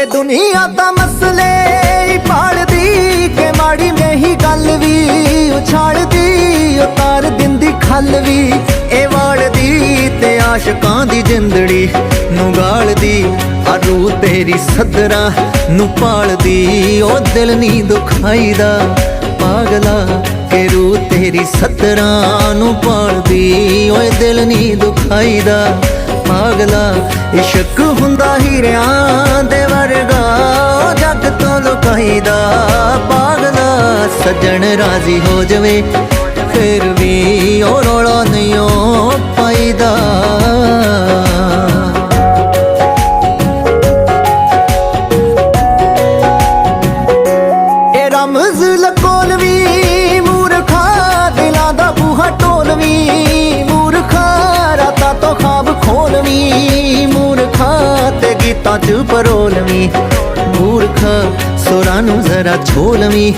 ਇਹ ਦੁਨੀਆ ਤਾਂ ਮਸਲੇ ਹੀ ਪਾਲਦੀ ਕਿ ਮਾੜੀ ਮੇਹੀ ਗੱਲ ਵੀ ਉਛਾਲਦੀ ਉਤਾਰ ਦਿੰਦੀ ਖੱਲ ਵੀ ਇਹ ਵਾਲਦੀ ਤੇ ਆਸ਼ਕਾਂ ਦੀ ਜਿੰਦੜੀ ਨੂੰ ਗਾਲਦੀ ਆ ਰੂਹ ਤੇਰੀ ਸੱਦਰਾਂ ਨੂੰ ਪਾਲਦੀ ਉਹ ਦਿਲ ਨੀ ਦੁਖਾਈਦਾ ਪਾਗਲਾ ਕਿ ਰੂਹ ਤੇਰੀ ਸੱਦਰਾਂ ਨੂੰ ਪਾਲਦੀ ਓਏ ਦਿਲ ਨੀ ਦੁਖਾਈਦਾ ਪਾਗਲਾ ਇਸ਼ਕ ਹੁੰਦਾ ਹੀਰਿਆਂ ਦੇ ਵਰਗਾ ਜੱਗ ਤੋਂ ਲੁਕਾਈਦਾ ਪਾਗਲਾ ਸੱਜਣ ਰਾਜ਼ੀ ਹੋ ਜਾਵੇ ਫਿਰ ਵੀ ਉਹ ਰੌਲਾ ਨਹੀਂ ਪਾਈਦਾ ਇਹ ਰਮਜ਼ ਲਕੋਲਵੀ ਮੂਰਖਾ ਦਿਲਾਂ ਦਾ ਬੂਹਾ ਢੋਲਵੀ ਮੂਰਖਾ ਰਾਤਾਂ ਤੋਂ ਖਾਬ ਖੋਲਵੀ ਮੂਰਖਾ ਤੇ ਗੀਤਾਂ ਚ ਪਰੋਲਵੀ ਮੂਰਖਾ ਸੁਰਾਂ ਨੂੰ ਜ਼ਰਾ ਛੋਲਵੀ।